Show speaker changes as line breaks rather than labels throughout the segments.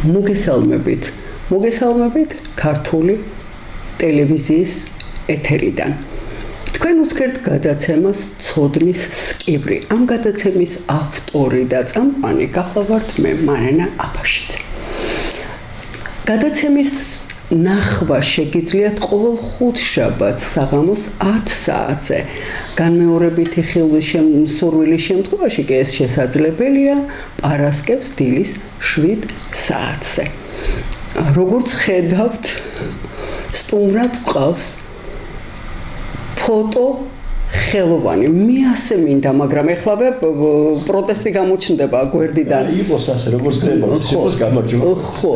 მოგესალმებით ქართული ტელევიზიის ეთერიდან. თქვენ უცგერთ გადაცემას ცოდნის სკივრი. ამ გადაცემის ავტორი და წამყვანი გახლავართ მე მარინა აბაშიძე. გადაცემის ნახვა შეგიძლიათ ყოველ ხუთშაბათს საღამოს 10 საათზე. განმეორებითი სურვილის შემთხვევაში კი ეს შესაძლებელია პარასკევს დილის 7 საათზე. როგორც ხედავთ, სტუმრად გვყავს ფოტო ხელოვანი. მე ასე მინდა, მაგრამ ეხლა პროტესტი გამოჩნდება გვერდიდან.
იყოს ასე, როგორც ხდება, იყოს გამარჯობა.
ხო,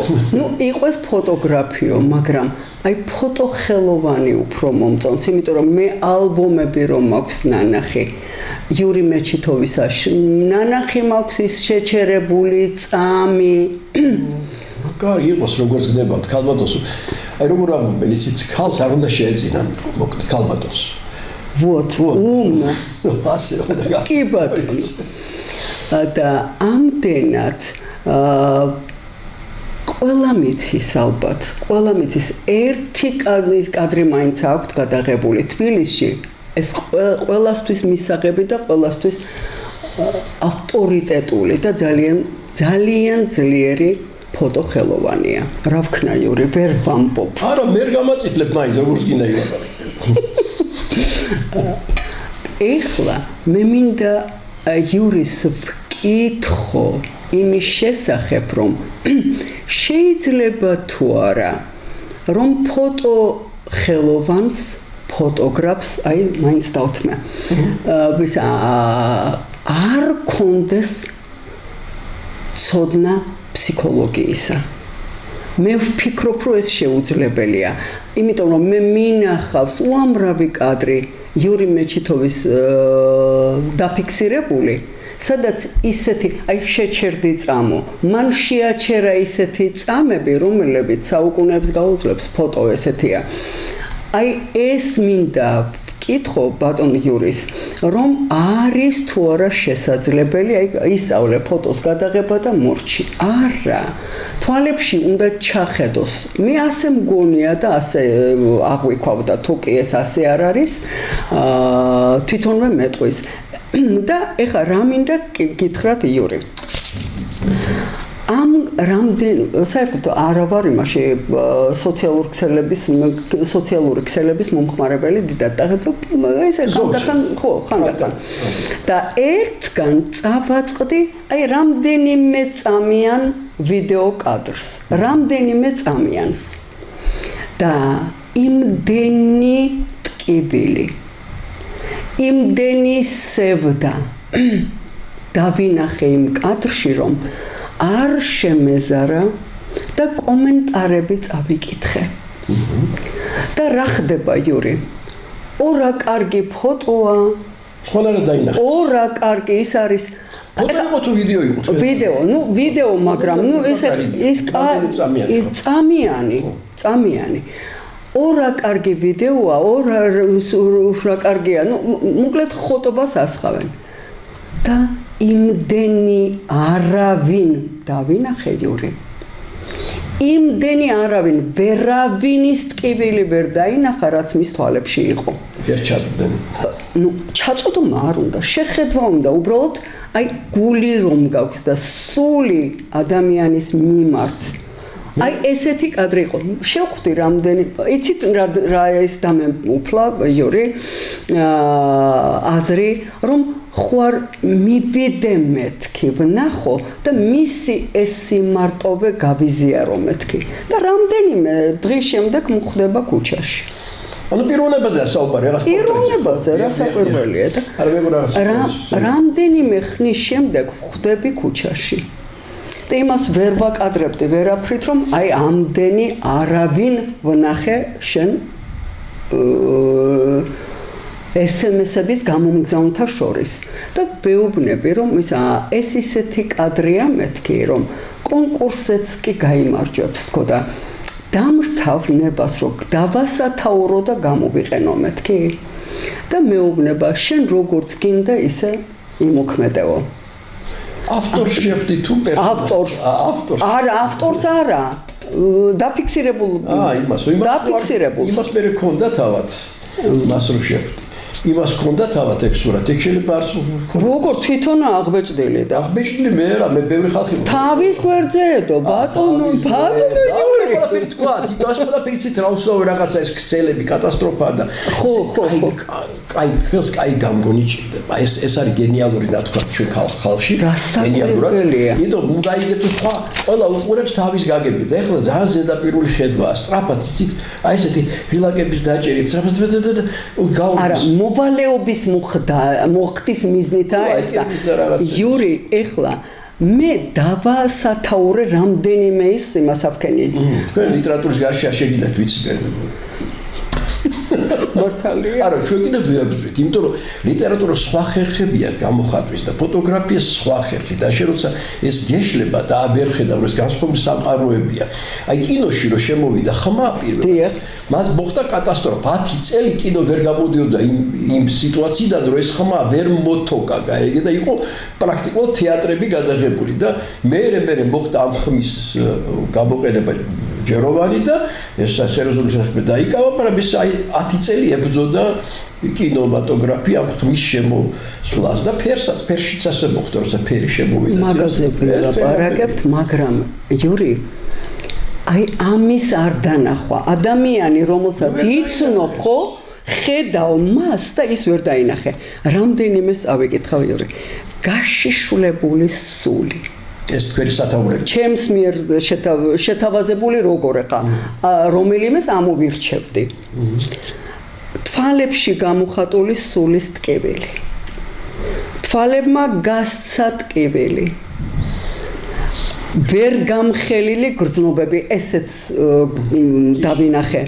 იყოს ფოტოგრაფიო, მაგრამ აი ფოტო ხელოვანი უფრო მომწონს, იმიტომ რომ მე ალბომები რომ მაქვს ნანახი. იური მეჩითოვის ნანახი მაქვს ის შეჩერებული წამი.
კარგი იყოს როგორც ხდება, ქალბატონს. აი როგორ ამბობენ, ისიც ქალს არ უნდა შეეძინან, მოკლედ ქალბატონს.
Вот, умно.
ასე უნდა.
კი ბატონო. და ამდენად ყველა მიცის ალბათ, ყველა მიცის ერთი კადრი მაინც აქვს გადაღებული თბილისში. ეს ყველასთვის მისაღები და ყველასთვის ავტორიტეტული და ძალიან ძლიერი ფოტო ხელოვანია. რა ვქნა იური, ვერ ვამბობ.
არა, მე გამაწითლებ მაინც როგორც გინდა ილაპარაკო.
ეხლა მე მინდა იურის ვკითხო იმის შესახებ, რომ შეიძლება თუ არა, რომ ფოტო ხელოვანს, ფოტოგრაფს, აი მაინც დავთმე. არ კონდეს ცოდნა ფსიქოლოგიისა. მე ვფიქრობ, რომ ეს შეუძლებელია, იმიტომ რომ მე მინახავს უამრავი კადრი იური მეჩითოვის დაფიქსირებული, სადაც ისეთი, აი შეჩერდი წამო, მან შეაჩერა ისეთი წამები, რომლებიც საუკუნეებს გაუძლებს, ფოტო ესეთია. აი ეს მინდა ვკითხო ბატონ იურის, რომ არის თუ არა შესაძლებელი, აი ისწავლე ფოტოს გადაღება და მორჩი. არა, თვალებში უნდა ჩახედოს. მე ასე მგონია და ასე აღვიქვავდა, თუ კი ეს ასე არ არის, თვითონვე მეტყვის. და ეხლა რა მინდა გითხრათ იური. ამ საერთოდ არ ვარ იმაში სოციალური ქსელების მომხმარებელი დიდად და ესე ხანდახან. და ერთგან წავაწყდი აი რამდენიმე წამიან ვიდეო კადრს, რამდენიმე წამიანს. და იმდენი ტკიბილი, იმდენი სევდა დავინახე იმ კადრში, რომ არ შემეზარა და კომენტარები წავიკითხე. და რა ხდება იური? ორა კარგი ფოტოა.
ყველანაირად დაინახე.
ორა კარგი ის არის.
ფოტო იყო თუ ვიდეო იყო?
ვიდეო, მაგრამ ეს წამიანი. ორა კარგი ვიდეოა, ორა კარგია, მოკლედ ხოტობას ასხავენ. და იმდენი არავინ დავინახე იური. იმდენი არავინ, ვერავინის ტკივილი ვერ დაინახა, რაც მის თვალებში იყო.
ვერ ჩაწვდნენ.
ჩაწვდომა არ უნდა, შეხედვა უნდა, უბრალოდ აი გული რომ გაქვს და სული ადამიანის მიმართ. აი ესეთი კადრი იყო. შევხვდი რამდენი, იცით რა ეს დამეუფლა იური აზრი, რომ ხوار მივიდე მეთქი ვნახო და მისი ეს სიმარტოვე გავიზიარო მეთქი და რამდენიმე დღის შემდეგ მხვდება ქუჩაში.
ანუ პიროვნებაზეა საუბარი, რაღაც
პიროვნებაზე რა საკვირველია და რამდენიმე ხნის შემდეგ ხვდები ქუჩაში. და იმას ვერ ვაკადრებდი ვერაფრით, რომ აი ამდენი არავინ ვნახე შენ SMS-ების გამომგზავნთა შორის და ვეუბნები, რომ ეს ისეთი კადრია მეთქი, რომ კონკურსიც კი გაიმარჯვებს თქო და დამრთავ ნებას, რომ დავასათაურო და გამოვიყენო მეთქი და მეუბნება, შენ როგორც გინდა ისე იმოქმედეო.
ავტორს შეხვდი თუ
ავტორს არა ავტორს არა დაფიქსირებულ დაფიქსირებულ
იმას მე მქონდა თავად მას რო შეხვდი იმას მქონდა თავად ეგ სურათი ეგ შეიძლება არც
როგორ თვითონ აღბეჭდილი და
აღბეჭდილი მე რა მე ბევრი ხალხი
თავის გვერდზეედო ბატონო იური
ყველაფერი თქვა თვითონაც ყველაფერი ცით რა უსწავლო რაღაცა ეს ქსელები კატასტროფაა და
ხო
აი ხელს კაი გამგონიჭირდება ეს არის გენიალური და თქვა ჩვენ ხალხში
გენიალურია
იმიტომ უნდა იგეთო სხვა ყველა უყურებს თავის გაგებით და ეხლა ძალიან ზედაპირული ხედვაა სწრაფად იცით აი ესეთი ღილაკების დაჭერით სწრაფად
არა მოვალეობის მოხდის მიზნითაა ეს და იური ეხლა მე დავასათაურე რამდენიმე ის იმას ავქენი
თქვენ ლიტერატურის გარშე არ შეგიძლიათ ვიცი
მართალია
არა ჩვენ კიდევ ვიაბრძვით იმიტომ რომ ლიტერატურა სხვა ხერხებია გამოხატვის და ფოტოგრაფია სხვა ხერხი და შენ როცა ეს გეშლება და აბერხედა რომ ეს განსხვავებული სამყაროებია აი კინოში რომ შემოვიდა ხმა პირველად მას მოხდა კატასტროფა 10 წელი კინო ვერ გამოდიოდა იმ სიტუაციიდან რომ ეს ხმა ვერ მოთოკა გაიგე და იყო პრაქტიკულად თეატრები გადაღებული და მე მოხდა ამ ხმის გამოყენება ჯეროვანი და ეს სერიოზული საქმე დაიკავა, მაგრამ ეს აი 10 წელი ებრძოდა კინემატოგრაფია ამ ხმის შემოსვლას და ფერშიც ასე მოხდა, როცა ფერი შემოვიდა.
მაგაზები ლაპარაკებთ, მაგრამ იური აი ამის არ დანახვა. ადამიანი რომელსაც იცნობ ხო, ხედავ მას და ის ვერ დაინახე. რამდენიმე წავიკითხავ იური. გაშიშვლებული სული
ეს თქვენი სათაურები.
ჩემს მიერ შეთავაზებული როგორ ხა რომელიმეს ამოვირჩევდი. თვალებში გამოხატული სულის ტკივილი. თვალებმა გასცა ტკივილი. ვერ გამხელილი გრძნობები ესეც დავინახე.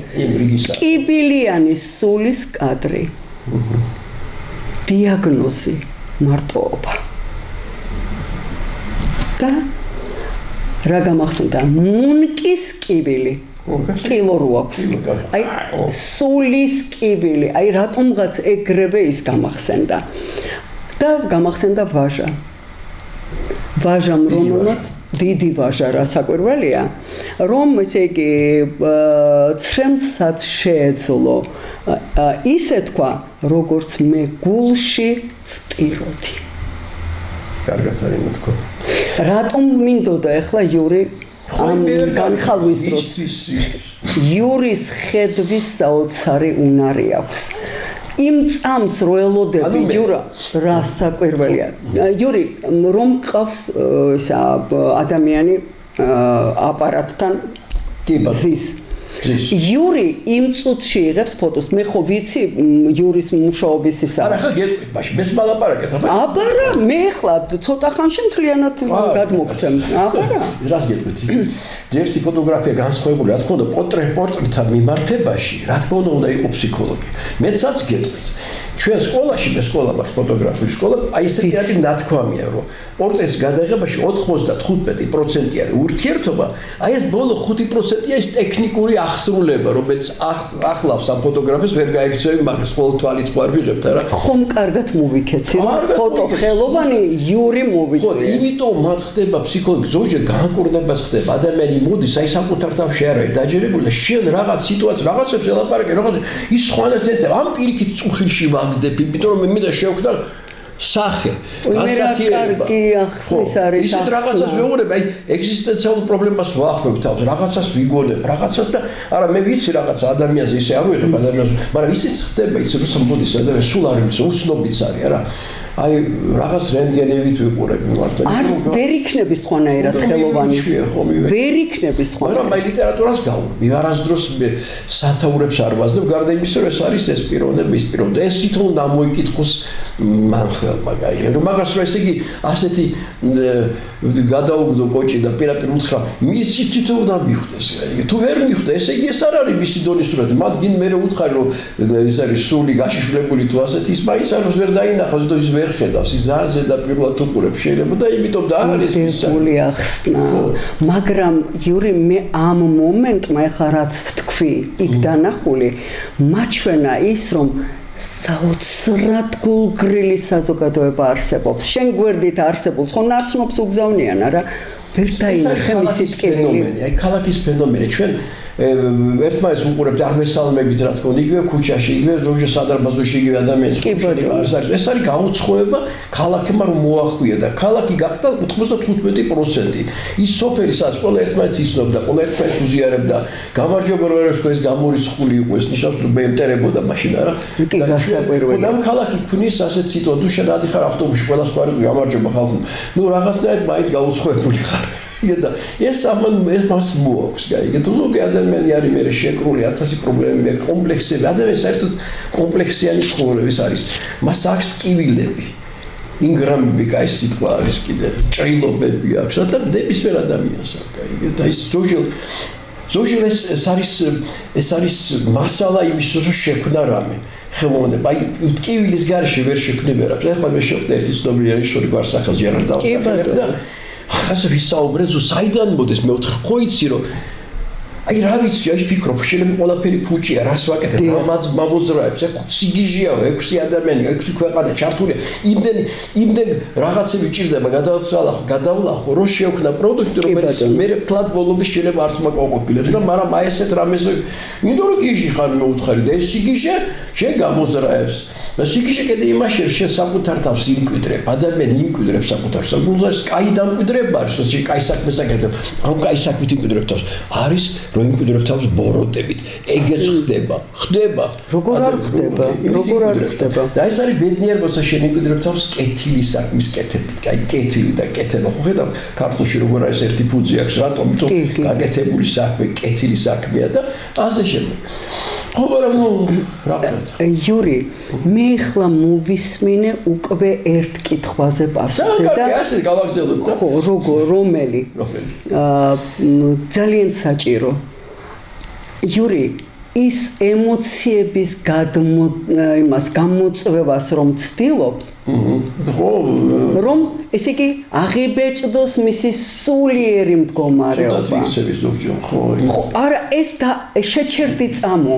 ტკივილიანი სულის კადრი. დიაგნოზი მარტოობა. და რა გამახსენდა მუნკის კიბილი კილო რო აქვს აი სულის კიბილი აი რატომღაც ეგრევე ის გამახსენდა და გამახსენდა ვაჟამ რომელმაც დიდი ვაჟა რა საკვირველია რომ ესე იგი ცრემსაც შეეძლო ისე თქვა როგორც მე გულში ვტიროდი
კარგად არის მეთქო
რატომ მინდოდა ახლა იური ამ განხალვის დროს იურის ხედვის საოცარი უნარი აქვს იმ წამს რო ელოდები იურა რა საკვირველია იური რომ ყავს ისა ადამიანი აპარატთან ზის იური იმ წუთში იღებს ფოტოს მე ხო ვიცი იურის მუშაობის ისა
არა ხა გეტყვით მაშინ მეს მალაპარაკეთ
აბარა მე ხლა ცოტა ხანში მთლიანად გადმოგცემ აბარა
რას გეტყვით ერთი ფოტოგრაფია განსხვავებული რა თქმა უნდა პორტრეტთან მიმართებაში რა თქმა უნდა იყო ფსიქოლოგი მეცაც გეტყვით ჩვენ სკოლაში მე სკოლა მაქვს ფოტოგრაფიის სკოლა აი ესეთი არის ნათქვამია რომ პორტრეტის გადაღებაში 95% არის ურთიერთობა აი ეს ბოლო 5%-ია ის ტექნიკური აღსრულება რომელიც ახლავს ამ ფოტოგრაფებს ვერ გაიქცევი მაგას ყოველ თვალით ხوار ვიღებთ რა
ხომ კარგად მოვიქეცი ფოტო ხელოვანი იური მოვიწვია
ხო იმიტომ მათ ხდება ფსიქოლოგი ზოგჯერ განკურნებას ხდება ადამიანი მოდის აი საკუთარ თავში არ არის დაჯერებული და შენ რაღაც სიტუაციას რაღაცებს ელაპარაკე რაღაც ის სხვანაირად ამ პირიქით წუხილში ვაგდებ იმიტომ რომ მე მინდა შევხვდა სახე
გასახიერება
ისეთ რაღაცას ვეუბნები აი ეგზისტენციალურ პრობლემას ვახვევ თავს რაღაცას ვიგონებ რაღაცას და არა მე ვიცი რაღაცა ადამიანს ისე არ ვიღებ ადამიანს მაგრამ ისიც ხდება ისე რომ მოდის ადამიანი სულ არ ვიცი უცნობიც არის არა აი რაღაც რენტგენებით ვიყურები მართლა
არ ვერ იქნები სხვანაირად ხელოვანი ვერ იქნები სხვანაირად
მაგრამ აი ლიტერატურას გავურბი არასდროს სათაურებს არ ვაძლევ გარდა იმისა რომ ეს არის ეს პიროვნება ის პიროვნება ეს თვითონ დამოიკითხოს მან ხელმა გაიგე რომ მაგას რომ ესე იგი ასეთი გადაუგდო კოჭი და პირაპირ უთხრა მის თვითონ უნდა მიხვდეს გაიგე თუ ვერ მიხვდა ესე იგი ეს არ არის მისი დონის სურათი მაგ მე უთხარი რომ ეს არის სული გაშიშვლებული თუ ასეთი ის მაინც არ ვერ დაინახავს და ის ვერ ხედავს ის ძალიან ზედაპირულად უყურებს შეიძლება და იმიტომ და არ არის
ისე ახსნა მაგრამ იური მე ამ მომენტმა ეხლა რაც ვთქვი იქ დანახული მაჩვენა ის რომ საოცრად გულგრილი საზოგადოება არსებობს. შენ გვერდით არსებობს, ხო ნაცნობს უგზავნიან, არა? ვერ დაინახე მისი ტკივილი.
აი ქალაქის ფენომენი ჩვენ ერთმანეთს უყურებთ არ ვესალმებით რა თქმა უნდა იგივე ქუჩაში იგივე ზოგჯერ სადარბაზოში იგივე ადამიანს ეს არის გაუცხოება ქალაქმა რომ მოახვია და ქალაქი გახდა 95% ის სოფელი სადაც ყველა ერთმანეთს იცნობდა ყველა ერთმანეთს უზიარებდა გამარჯობა რომ ეს გამორიცხული იყო ეს ნიშნავს რომ მეემტერებოდა მაშინ არა და ქალაქი ქნის ასეთ სიტუაცია თუ შენ ადიხარ ავტობუსში ყველა სხვა გამარჯობა ხალხო ნუ რაღაცნაირად მაინც გაუცხოებული ხარ და ეს მას მოაქვს გაიგე თუ ზოგი ადამიანი არის მე შეკრული 1000 პრობლემები კომპლექსები ადამიანი საერთოდ კომპლექსიანი ცხოვრების არის მას აქვს ტკივილები ინგრამები კაი სიტყვა არის კიდე ჭრილობები აქვს და ნებისმიერ ადამიანს აქვს გაიგე და ის ზოგი ეს არის მასალა იმის რომ შექმნა რამე ხელოვნება აი ტკივილის გარეშე ვერ შექმნები რა ეხლა მე შევხვდი ერთი ცნობილი რეჟისორი გვარსახელს ჯერ არ დავსახელებ და ახლა ვისაუბრეთ ზუსტ საიდან მოდის მე ვთქვი ხო იცი რომ აი რა ვიცი აი ფიქრობ შეიძლება ყველაფერი ფუჭია რას ვაკეთებ რამაც მამოძრავებს ეხლა სიგიჟეა 6 ადამიანი 6 ქვეყანა ჩართულია იმდენ რაღაცები ჭირდება გადავლახო რომ შევქნა პროდუქტი რომელიც მე ფლატ ბოლომის შეიძლება არც მაკოყოფილებს და მაგრამ აი ესეთ რამეზე იმიტომ რომ გიჟი ხარ მე უთხარი და ეს სიგიჟე შენ გამოძრავებს და სიგიჟე კიდე იმაში შენ საკუთარ თავს იმკვიდრებ ადამიანი იმკვიდრებს საკუთარ საკუთარს კაი დამკვიდრება არის რომ კაი საქმეს აკეთებ ამ კაი საქმით იმკვიდრებ თავს არის რომ იმკვიდრებ თავს ბოროტებით ეგეც ხდება
როგორ არ ხდება
და ეს არის ბედნიერებაცა შენ იმკვიდრებ თავს კეთილი საქმის კეთებით კაი კეთილი და კეთება ხო ხედავ ქართულში როგორ არის ერთი ფუძი აქვს რატომ თუ გაკეთებული საქმე კეთილი საქმეა და ასე შემდეგ ხო მაგრამ ნუ რა ვქნა
იური მე ახლა მოვისმინე უკვე ერთ კითხვაზე პასუხი და
ასე გავაგზავნებ და
ხო როგორ რომელი ძალიან საჭირო იური ის ემოციების გამოწვევას რომ ცდილობ რომ ესე იგი აღიბეჭდოს მისი სულიერი მდგომარეობა ხო არა ეს და შეჩერდი წამო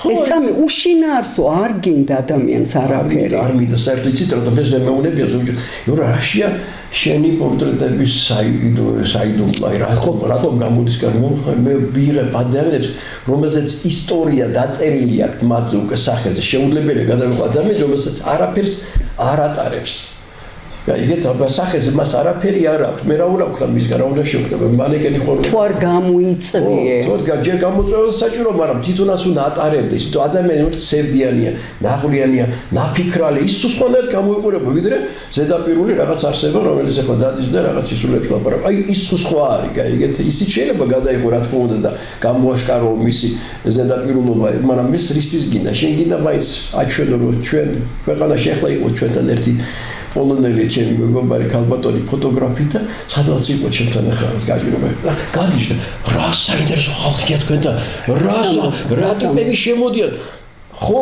ეს წამი უშინაარსო არ გინდა ადამიანს არაფერი
არ მინდა საერთოდ იცით რომ ეს მეუნებია ზოგჯერ იურა რაშია შენი პორტრეტების საიდუმლო რატომ გამოდის მე ვიღებ ადამიანებს რომელზეც ისტორია დაწერილი აქვს მათზე უკვე სახეზე შეუძლებელია გადავიღო ადამიანს რომელსაც არაფერს არ ატარებს იგეთ სახეზე მას არაფერი არ აქვს მე რა უნდა ვქნა მისგან რა უნდა შევქნა მანეკენი ხო
თუ არ გამოიწვიე
თუ ჯერ გამოწვევა საჭირო მაგრამ თვითონაც უნდა ატარებდეს იმიტომ ადამიანი უფრო სევდიანია ნაღვლიანია ნაფიქრალი ის სხვანაირად გამოიყურება ვიდრე ზედაპირული რაღაც არსება რომელიც ახლა დადის და რაღაც ისულებს ლაპარაკ აი ის სხვა არის გაიგეთ ისიც შეიძლება გადაიღო რა თქმა უნდა და გამოაშკარო მისი ზედაპირულობა მაგრამ ეს რისთვის გინდა შენ გინდა მაინც აჩვენო რომ ჩვენ ქვეყანაში ახლა იყო ჩვენთან ერთი პოლონელი ჩემი მეგობარი ქალბატონი ფოტოგრაფი და სადღაც იყო ჩემთან ახლა გაჟირობა გაგიჟდა რა საინტერესო ხალხია თქვენთან რა ტიპები შემოდიან ხო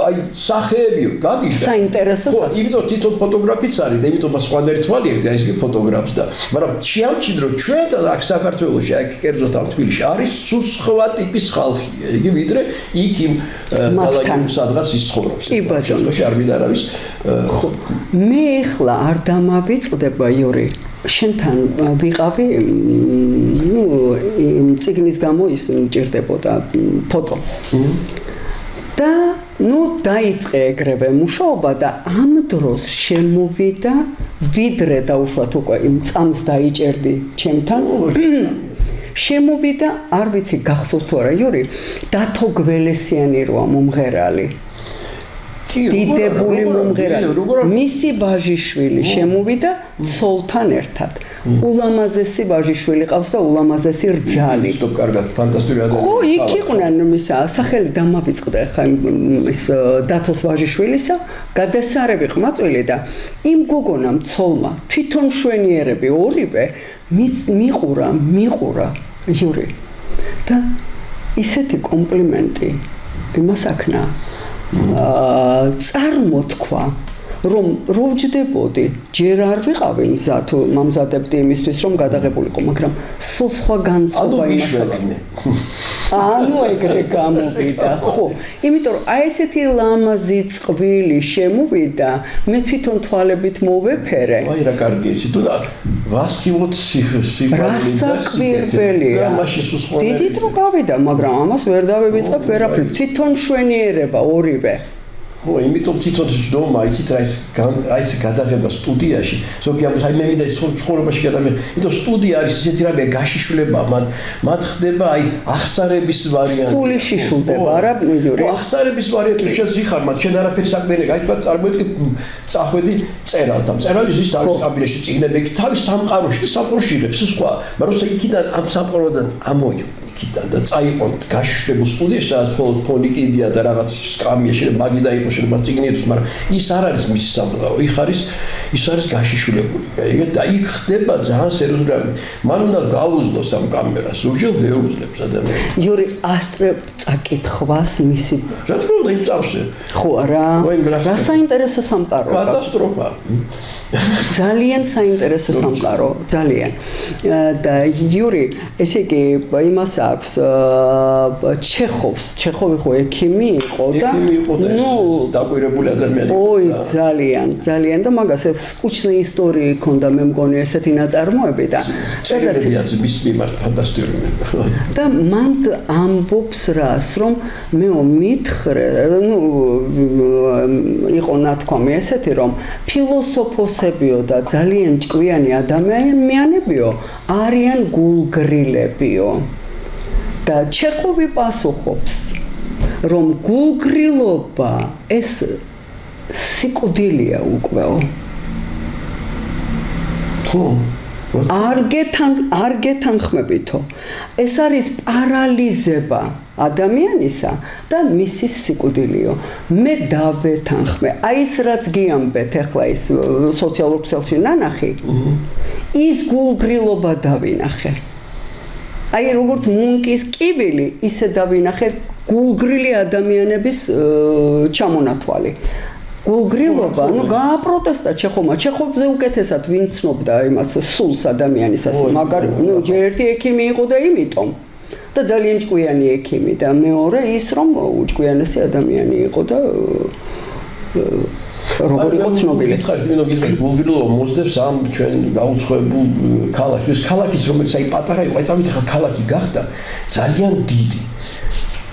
აი სახეებიო გაგიჟდა
საინტერესო
ხო იმიტომ თვითონ ფოტოგრაფიც არის და იმიტომ მას სხვადასხვა თვალი აქვს ეს ფოტოგრაფს და მაგრამ შეამჩნევ ჩვენთან აქ საქართველოში აქ კერძოდ ამ თბილისში არის სულ სხვა ტიპის ხალხი იგი ვიდრე იქ იმ სადღაც ის ცხოვრობს
კი ბატონო
არ მინდა არავის
ხო მე ახლა არ დამავიწყდება იური შენთან ვიყავი ნუ ციგნის გამო ის მჭირდებოდა ფოტო და ნუ დაიწყე ეგრევე მუშაობა და ამ დროს შემოვიდა ვიდრე დაუშვათ უკვე იმ წამს დაიჭერდი ჩემთან შემოვიდა არ ვიცი გახსოვთ თუ არა იური დათო გველესიანი როა მომღერალი დიდებული მომღერალი მისი ბაჟიშვილი შემოვიდა ცოლთან ერთად ულამაზესი ბაჟიშვილი ყავს და ულამაზესი რძალი
სტოპ კარგად ფანტასტიკური ადამიანი
ხო იქ იყვნენ მისა სახელი დამავიწყდა ხა ის დათოს ბაჟიშვილისა გადასარევი ყმაწვილი და იმ გოგონამ ცოლმა თვითონ მშვენიერები ორივე მიყურა იური და ისეთი კომპლიმენტი იმას აქნა წარმოთქვა რომ ვჯდებოდი ჯერ არ ვიყავი მზად მამზადებდი იმისთვის რომ გადაღებულიყო მაგრამ სულ სხვა განწყობა იმასაკანია ანუ ეგრე გამოვიდა ხო იმიტომ რომ აი ესეთი ლამაზი წყვილი შემოვიდა მე თვითონ თვალებით მოვეფერე
აი რა კარგი იცი თუ ვასხივოთ
სიყვარულია დიდი დრო გავიდა მაგრამ ამას ვერ დავივიწყებ ვერაფრით თვითონ შვენიერება ორივე
ხო, იმიტომ თვითონ ჯდომა იცით რა ეს გადაღება სტუდიაში. ზოგი ამბობს, აი მე მინდა ის ცხოვრებაში გადამიღე. იმიტომ სტუდია არის ისეთი რამე გაშიშვლება, მათ ხდება აი ახსარების ვარიანტი.
სული შიშულდება, არა იური.
ახსარების ვარიანტი შენ ზიხარ, მათ შენ არაფერი საქმე არ აქვს, წარმოიდგინე წახვედი წერალთან. წერალი ზის თავის კაბინეტში წიგნები, თავის სამყაროში, სამყაროში იღებს სხვა. მაგრამ როცა იქიდან ამ სამყაროდან ამოიღო იქიდან და წაიყო გაშიშლებულ სტუდიაში, სადაც მხოლოდ ფონი კიდია და რაღაც სკამია შეიძლება მაგი დაიყო შეიძლება წიგნიებს, მაგრამ ის არ არის მისი სამყარო. ის არის გაშიშვლებული. ეგეთ და იქ ხდება ძალიან სერიოზული. მან უნდა გაუძლოს ამ კამერას, ურჯელ ვერ უძლებს ადამიანს.
იური ასწრებ წაკითხვას მისი.
რა თქმა უნდა, იმ წავშე.
ხო არა. რა საინტერესო სამყარო.
კატასტროფა.
ძალიან საინტერესო სამყარო, ძალიან. და იური, ესე იგი, იმას აქვს ჩეხოვი ხო ექიმი იყო და
ნუ დაკვირებული ადამიანი.
ой, ძალიან და მაგას скучная история ქონდა მე მგონი ესეთი ნაწარმოები და
წერილებია ძმის მიმართ ფანტასტიკური.
და მან ამბობს რას, რომ მეო მითხრე, ნუ იყო ნათქვამი ესეთი, რომ ფილოსოფოსებიო და ძალიან ჭკვიანი ადამიანებიო არიან გულგრილებიო. და ჩეხოვი პასუხობს, რომ გულგრილობა ეს სიკვდილია უკვეო. არ გეთანხმებითო. ეს არის პარალიზება ადამიანისა და მისი სიკვდილიო. მე დავეთანხმე. აი ეს რაც გიამბეთ ახლა ის სოციალურ ქსელში ნანახი, ის გულგრილობა დავინახე. აი როგორც მუნკის კიბილი, ისე დავინახე გულგრილი ადამიანების ჩამონათვალი. გულგრილობა, ნუ გააპროტესტა ჩეხოვზე უკეთესად ვინ ცნობდა იმას სულს ადამიანისას, მაგარი, ნუ ჯერ ერთი ექიმი იყო და იმიტომ. და ძალიან ჭკვიანი ექიმი და მეორე ის რომ უჭკვიანესი ადამიანი იყო და როგორ იყო ცნობილი.
გითხარით, იმიტომ გითხარით, გულგრილობა მოსდევს ამ ჩვენ გაუცხოებულ ქალაქს. ეს ქალაქის რომელიც აი პატარა იყო, აი წამით ახლა ქალაქი გახდა ძალიან დიდი.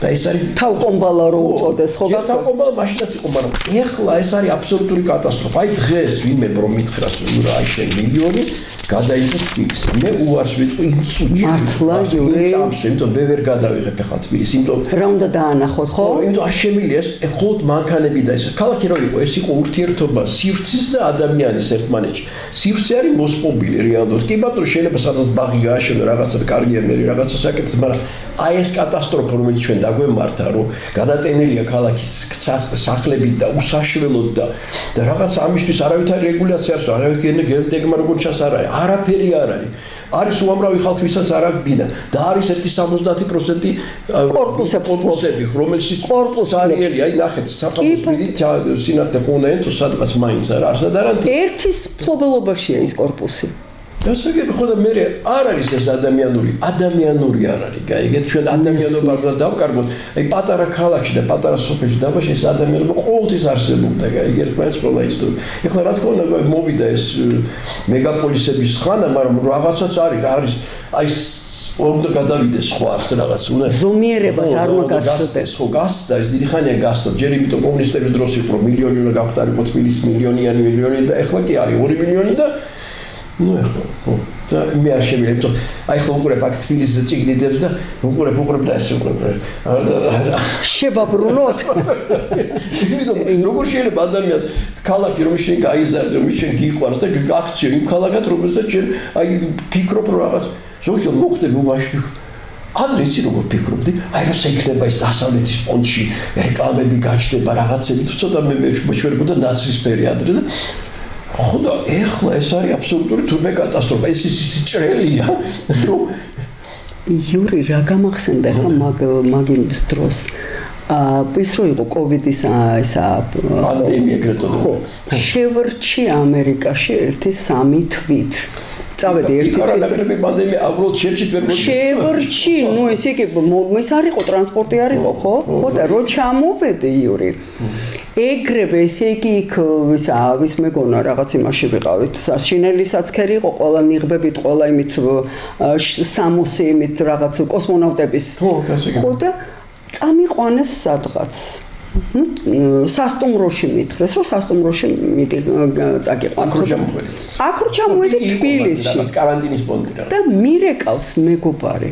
და ეს არის
თავკომბალა რო უწოდეს, ხო გახსოვს?
თავკომბალა მაშინაც იყო, მაგრამ ეხლა ეს არის აბსოლუტური კატასტროფა. აი დღეს ვინმე რომ მითხრას, რომ აი შენ მილიონი გადაიღო თბილისს. მე უარს ვიტყვი იმ წუთში.
მართლა იური.
წამში, იმიტომ მე ვერ გადავიღებ ახლა თბილისს, იმიტომ
რა უნდა დაანახოთ, ხო?
იმიტომ არ შემილია ეს მხოლოდ მანქანები და ეს ქალაქი რო იყო, ეს იყო ურთიერთობა სივრცის და ადამიანის ერთმანეთში. სივრცე არის მოსპობილი რეალურად. კი ბატონო, შეიძლება სადაც ბაღი გააშენო, რაღაცა კარგია, მე რაღაცა საკეთებს, მაგრამ აი ეს კატასტროფა, რომელიც ჩვენ დაგვემართა, რომ გადატენილია ქალაქის სახლებით და უსაშველოდ და რაღაც ამისთვის არავითარი რეგულაცია არ არის, არავითარი გენდეგმა როგორ ჩას არ არის, არაფერი არ არის. არის უამრავი ხალხი, ვისაც არ აღგინა და არის 70% კორპუსები, რომელშიც არიელი, აი ნახეთ, საფრანგეთის პირით სინათლე ხუნა ენტო სადღაც მაინც არ არსად არანტი.
ერთის ფლობელობაშია ის კორპუსი.
დასაგები ხო და მე არ არის ეს ადამიანური არ არის, გაიგეთ, ჩვენ ადამიანობა უნდა დავკარგოთ. აი პატარა ქალაქში და პატარა სოფელში დაბაში ეს ადამიანობა ყოველთვის არსებობდა, გაიგეთ, მაინც ყველა იცოდა. ეხლა რა თქმა უნდა, მოვიდა ეს მეგაპოლისების ხანა, მაგრამ რაღაცაც არის აი უნდა გადავიდეს სხვა არს რაღაც, უნდა
ზომიერებას არ მოგასწრდეს.
ხო, გასდა ეს დიდი ხანია გასდა, ჯერ იმიტომ კომუნისტების დროს იყო მილიონი უნდა გავხდარიყო თბილისს მილიონი და ეხლა კი არის 2 მილიონი და ну ეხლა ხო და მე არ შემიძლია იმიტომ აი ხო უყურებ აქ თბილისზე წიგნიდებს და უყურებ და ეს უყურებ არა
შებაბრუნოთ
იმიტომ როგორ შეიძლება ადამიანს ქალაქი რომ შენ გაიზარდე რომ შენ გიყვარს და აქციო იმ ქალაქად რომელსაც შენ აი ფიქრობ რაღაც ზოგადად მოხდები უბაში ადრე იცი როგორ ფიქრობდი აი როცა იქნება ეს დასავლეთის პონტში რეკლამები გაჩნდება რაღაცები თუ ცოტა მე მეჩვერებოდა ნაცრისფერი ადრე და ხო და ეხლა ეს არის აბსოლუტური თურმე კატასტროფა ეს ისეთი ჭრელია რომ
იური რა გამახსენდა ხა მაგის დროს ის რო იყო კოვიდის ესა
პანდემია ეგრეთო.
ხო, შევრჩი ამერიკაში 1-3 თვით. წავედი ერთი
ნაკრები პანდემია აბრალოდ შევრჩით ვერ მოდი.
შევრჩი, ну ესე იგი ეს არ იყო ტრანსპორტი არ იყო, ხო? ხო და რო ჩამოვედი იური. ეგრევე ესე იგი იქ ვის მეგონა რაღაც იმაში ვიყავით. შინელისაცქერი იყო, ყველა ნიღბებით, ყველა იმით 60 იმით რაღაც კოსმონავტების. ხო და წამიყვანეს სადღაც. სასტუმროში მითხრეს, რომ სასტუმროში წაგიყვანთ. აქ რო ჩამოვედი თბილისში.
რაღაც კარანტინის პონტი რა.
და მირეკავს მეგობარი.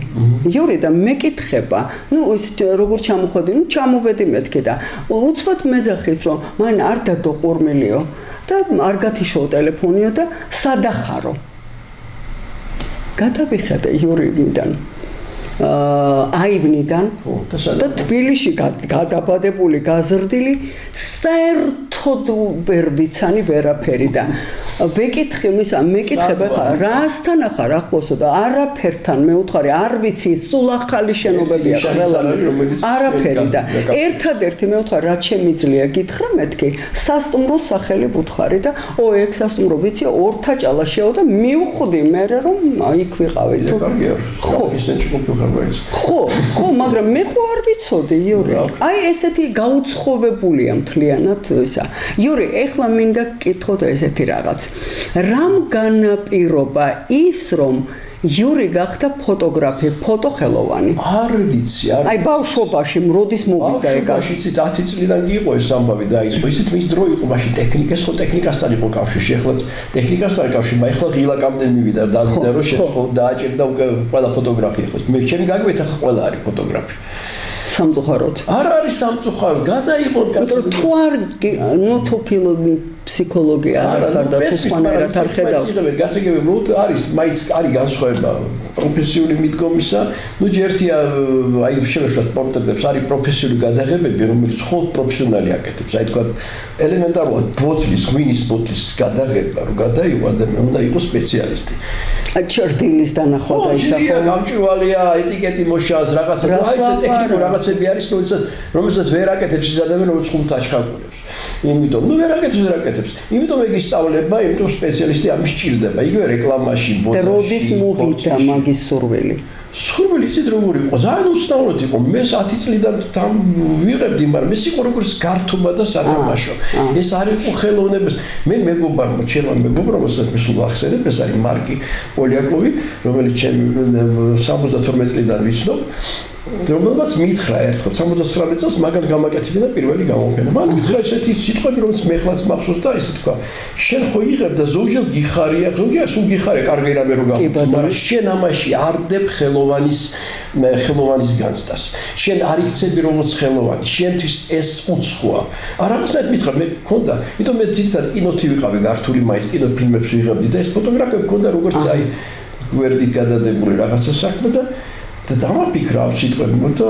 იური და მეკითხება, ну ის როგორ ჩამოხვედი, ну ჩამოვედი მეთქი და უცბად მეძახის რომ მან არ დადო ყურმილიო და არ გათიშო ტელეფონიო და სადახარო. გადავიხადე იურიდან. აივნიდან და თბილისში გადაბადებული გაზრდილი საერთოდ ვერბიცანი ვერაფერი და მეკითხება ხა რასთან ახარ ახლოსო და არაფერთან მე უთხარი არ ვიცი სულ ახალი შენობებია არაფერი და ერთადერთი მე უთხარი რა შემიძლია გითხრა მეთქი სასტუმროს სახელი ვუთხარი და ეგ სასტუმრო ვიცი ორთაჭალა შეო და მივხვდი მე რომ იქ ვიყავი თუ ხო, მაგრამ მე ხო არ ვიცოდი, იური. აი ესეთი გაუცხოვებულია მთლიანად ისა. იური, ეხლა მინდა გკითხოთ ესეთი რაღაც. რამ განაპირობა ის, რომ იური გახდა ფოტოგრაფი, ფოტოხელოვანი?
არ ვიცი, არ.
აი ბავშვობაში როდის მოვიდა ეგ?
ბავშვობაში 10 წლიდან იყო ეს ამბავი დაიწყო. ისეთ მის დრო იყო მაშინ ტექნიკას, ხო ტექნიკასთან იყო კავშირში. ეხლა ტექნიკასთან კავშირი, ეხლა ღილაკამდე მივიდა და რომ შეწყო დააჭერდა უკვე ყველა ფოტოგრაფი ეხლა. მე ჩემი გაგვეთა ხა ყველა არის ფოტოგრაფი.
სამწუხაროდ.
არ არის სამწუხაროდ, გადაიყო კაცი.
თუ არ ნოთოფილო ფსიქოლოგია არ ხარ და თუ სხვანაირად არ ხედავ.
გასაგები რომ არის მაინც არის განსხვავება პროფესიული მიდგომისა, ну ჯერთია აი შევეშვათ პორტრეტებს არის პროფესიული გადაღებები, რომელიც მხოლოდ პროფესიონალი აკეთებს. აი თქვა ელემენტარულად ბოთლის, ღვინის ბოთლის გადაღება რომ გადაიღო ადამიანი უნდა იყოს სპეციალისტი.
ჩერდილის დანახვა და ისა
ხო, გამჭვირვალეა, ეტიკეტი მოშავს, რაღაცა, აი ეს ტექნიკური რაღაცები არის, რომელსაც ვერ აკეთებს ის ადამიანი, რომელიც ხუმთ აჩხაკულებს. იმიტომ, ну ვერ აკეთებს. იმიტომ ეგ ისწავლება, იმიტომ სპეციალისტი ამის ჭირდება. იგივე რეკლამაში,
ბოდაში. და როდის მოვიდა მაგის სურვილი?
სურვილი იცით როგორ იყო? ძალიან უცნაურად იყო. მე 10 წლიდან ვიღებდი, მაგრამ ეს იყო როგორც გართობა და სათამაშო. ეს არ იყო ხელოვნებას. მე მეგობარმა, ჩემმა მეგობრებმა სულ ახსენებ, ეს არის მარკი პოლიაკოვი, რომელიც ჩემი 72 წლიდან ვიცნობ. რომელმაც მითხრა ერთხელ 79 წელს მაგან გამაკეთებინა პირველი გამოფენა. მან მითხრა ესეთი სიტყვები, რომელიც მე ხლაც მახსოვს და ესე თქვა, შენ ხო იღებ და ზოგჯერ გიხარია, ზოგჯერ სულ გიხარია, კარგი რამე რო გამო, მაგრამ შენ ამაში არ დებ ხელოვანის განცდას. შენ არ იქცები როგორც ხელოვანი, შენთვის ეს უცხოა. რაღაცნაირად მითხრა, მე მქონდა, იმიტომ მე ძირითადად კინოთი ვიყავი გართული მაინც კინოფილმებს ვიღებდი და ეს ფოტოგრაფია მქონდა როგორც აი გვერდით გადადებული რაღაცა საქმე და დამაფიქრა ამ სიტყვებმა და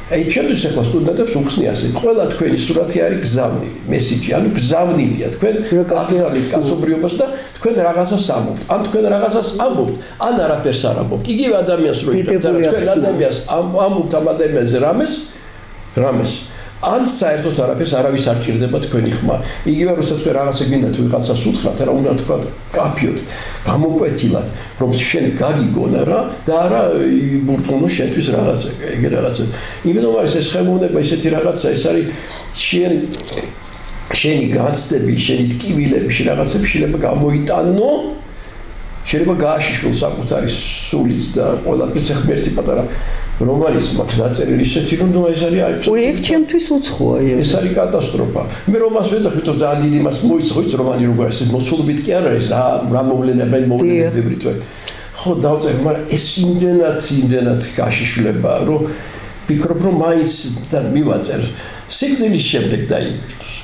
აი ჩემთვის ახლა სტუდენტებს უხსნი ასე ყველა თქვენი სურათი არის გზავნილი მესიჯი ანუ გზავნილია თქვენ აკრძალეთ კაცობრიობას და თქვენ რაღაცას ამბობთ ან თქვენ რაღაცას ამბობთ ან არაფერს არ ამბობთ იგივე ადამიანს რო იგებთ და თქვენ ადამიანს ამბობთ ამ ადამიანზე რამეს ან საერთოდ არაფერს არავის არ ჭირდება თქვენი ხმა. იგივე როცა თქვენ რაღაცა გინდათ ვიღაცას უთხრათ, რა უნდა თქვა კაფიოდ, გამოკვეთილად, რომ შენ გაგიგონა რა და არა ბურტყუნო შენთვის რაღაცა, ეგ რაღაცა. იმიტომ არის ეს ხელოვნება ისეთი რაღაცა, ეს არის შენი განცდები, შენი ტკივილები, რაღაცები შეიძლება გამოიტანო, შეიძლება გააშიშვლო საკუთარი სულიც და ყველაფერს ახლა ერთი პატარა რომანის მაქვს დაწერილი ისეთი რომ ეს არის
ეგ ჩემთვის უცხოა
ეს არის კატასტროფა მე რომას ვეძახით რომ ძალიან დიდი მას მოიწყო ის რომანი როგორ ეს მოცულობით კი არ არის რა მოვლენები თვე ხო დავწერე მაგრამ ეს იმდენად გაშიშვლება რომ ვფიქრობ რომ მაინც და მივაწერ სიკვდილის შემდეგ დაიბრუნოს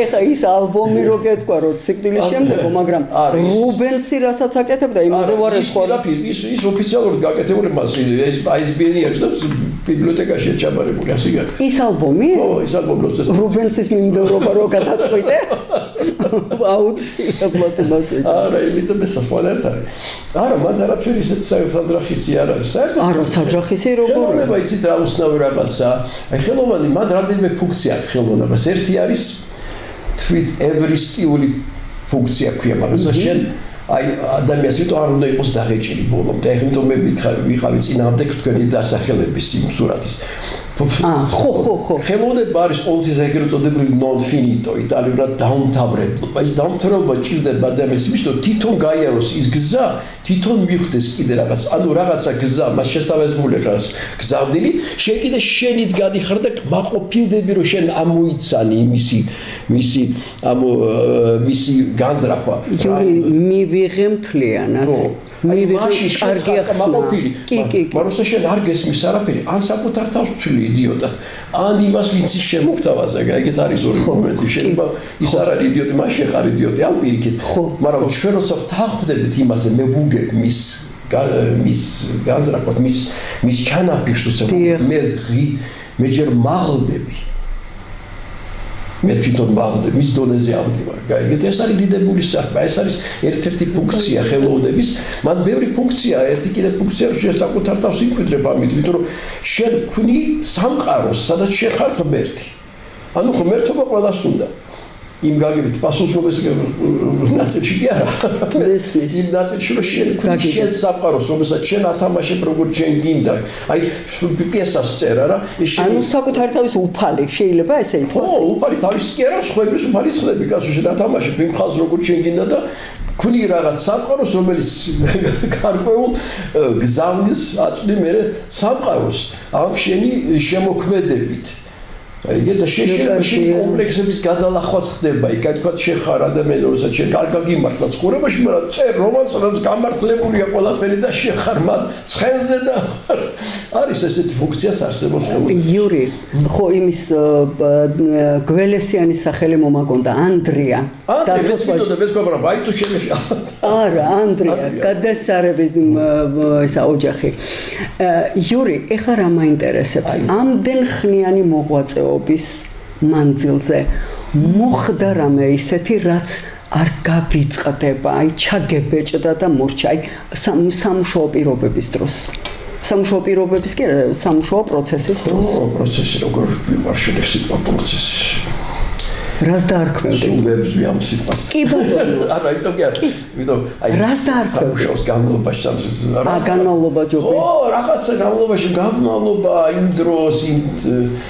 ეხა ის ალბომი რო გეტყვა რომ სიკვდილის შემდეგო მაგრამ რუბენსი რასაც აკეთებდა იმაზე ვარ ეს
ის ოფიციალურად გაკეთებული მას ეს ISBN-ი აქვს და ბიბლიოთეკაშია ჩაბარებული ასე გაკეთდა
ის ალბომი?
ხო ის ალბომი
რუბენსის მიმდევრობა რო გადაწყვიტე აუცილებლად იმაში.
არა, იმიტომ ესასწავლე არ არის. არა, მათ არაფერი ისეთ საძრახისი არ არის.
არა, საძრახისი როგორ?
ხელოვნება იცით რა უცნაური რაღაცა. აი ხელოვანი მათ რამდენიმე ფუნქცია აქვს ხელოვნებას. ერთი არის თვით ევრისტიული ფუნქცია ქვია, მაგრამ შენ აი ადამიანს ვიტყვი არ უნდა იყოს დაღეჭილი ბოლომდე. აი იმიტომ მე ვიყავი წინააღმდეგ თქვენი დასახელების იმ სურათის.
ხო.
ხელოვნება არის ყოველთვის ეგრეთ წოდებული non finito, იტალიურად დაუმთავრებლობა. ეს დაუმთავრებლობა ჭირდება ადამიანს იმის, რომ თვითონ გაიაროს ის გზა, თვითონ მიხვდეს კიდე რაღაც, ანუ რაღაცა გზა, მას შესთავაზებული რაღაც გზავნილი, შენ კიდე შენით გადიხარ და კმაყოფილდები, რომ შენ ამოიცანი მისი განზრახვა.
მივიღე მთლიანად.
მაშინ შეწყაკმაყოფილი. მაგრამ შენ არ გესმის არაფერი, ან საკუთარ თავს ვთვლი იდიოტად, ან იმას ვინც ის შემოგთავაზა, ეგეთ არის ორი მომენტი. შეიძლება ის არ არის იდიოტი, მაშინ შეხარ იდიოტი, ან პირიქით. მაგრამ ჩვენ როცა ვთანხმდებით იმაზე, მე ვუგებ მის განზრახვას, მის ჩანაფიქრს, მე ჯერ მაღლდები. მე თვითონ მაღლდები, მის დონეზე ავდივარ. გაიგეთ, ეს არის დიდებული საქმე, ეს არის ერთ-ერთი ფუნქცია ხელოვნების. მან ბევრი ფუნქცია, ერთი კიდე ფუნქცია, რომ შენ საკუთარ თავს იმკვიდრებ ამით, იმიტომ რომ შენ ვქნი სამყაროს, სადაც შენ ხარ ღმერთი. ანუ ღმერთობა ყველას უნდა. იმ გაგებით პასუხისმგებლობის ნაწილში კი არა. იმ ნაწილში რომ შენ ვქნი შენ სამყაროს, რომელსაც შენ ათამაშებ როგორც შენ გინდა. აი პიესას წერა რა.
ანუ საკუთარ თავის უფალი შეიძლება ესე ითქვას.
ხო, უფალი თავის კი არა, სხვების უფალი ხდები, კაცო შენ ათამაშებ იმ ხალხს როგორც შენ გინდა და ვქნი რაღაც სამყაროს, რომელიც გარკვეულ გზავნის აწვდი მე სამყაროს ამ შენი შემოქმედებით. აი და შენ კომპლექსების გადალახვაც ხდება. იქ თქვა შენ ხარ ადამიანი, რომელსაც შენ კარგად გიმართლა ცხოვრებაში, მაგრამ წერ რომანს, რაც გამართლებულია ყველაფერი და შენ ხარ მან ცხენზე და არის ესეთი ფუნქციაც არსებობს ხელოვნებაში.
იური, ხო იმის გველესიანის სახელი მომაგონდა ანდრია.
და თქვა ვაი თუ შემეშა.
არა, ანდრია, გადასარევი ესა ოჯახი. იური, ეხლა რა მაინტერესებს? ამდენ ხნიანი მოღვაწეობა მანძილზე მოხდა რამე ისეთი, რაც არ გაბიწყდება, აი ჩაგებეჭდა და მორჩა, აი სამუშაო პირობების დროს. სამუშაო პირობების კი არა, სამუშაო პროცესის დროს.
პროცესი როგორ ვიყარ შეგსიტყვა პროცესი.
რას დაარქმევდი?
სულებს ამ სიტყვას.
კი ბატონო.
არა, იმიტომ კი არა. იმიტომ აი
რას დაარქმევდი?
სამუშაოს განმავლობაში
განმავლობა ჯობია.
ო, რაღაცა განმავლობაში განმავლობა იმ დროს იმ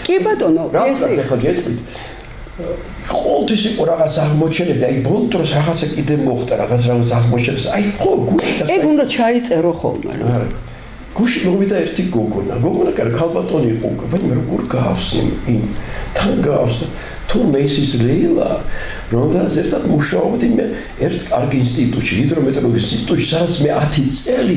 კი ბატონო,
ესე ახლა გეტყვით. ყოველთვის იყო რაღაც აღმოჩენები, აი ბოლო დროს რაღაცა კიდე მოხდა, რაღაც აღმოჩენებს. აი ხო, გუშინ
ეგ უნდა ჩაიწერო ხოლმე.
არა. გუშინ მოვიდა ერთი გოგონა ქალბატონი იყო, ვაიმე როგორ გავს იმ თან გავს და თუ მესის ლეილა რომელსაც ერთად მუშაობდი მე ერთ კარგ ინსტიტუტში, ჰიდრომეტროლოგიის ინსტიტუტში, სადაც მე 10 წელი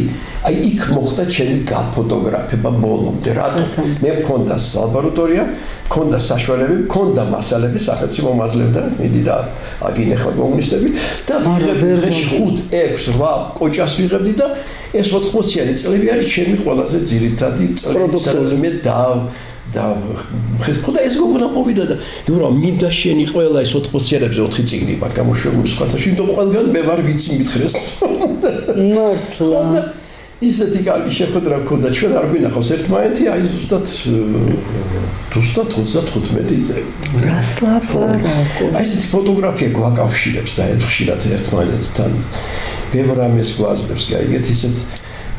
აი იქ მოხდა ჩემი გაფოტოგრაფება ბოლომდე. რატომ? მე მქონდა ლაბორატორია, მქონდა საშუალებები, მქონდა მასალები, სახელმწიფო მომაზლებდა, მიდი და აგინეხა კომუნისტები და დღეში 5, 6, 8 კოჭას ვიღებდი და ეს 80-იანი წლები არის ჩემი ყველაზე ძირითადი წლები, სადაც მე და ხოდა ეს გოგონა მოვიდა და იგივე მინდა შენი ყველა ეს 80-იანებზე 4 წიგნი მაგ გამოშვებული სხვათა შინდო ყველგან მე ვარ ვიცი მითხრეს
მართლა
და ისეთი კარგი შეხვედრა მქონდა ჩვენ არ გვინახავს ერთმანეთი აი ზუსტად 35 წელი
რას ლაპარაკო
აი ესეთი ფოტოგრაფია გვაკავშირებს და ხშირად ერთმანეთთან ბევრ რამეს გვაძლევს გაიგეთ ისეთ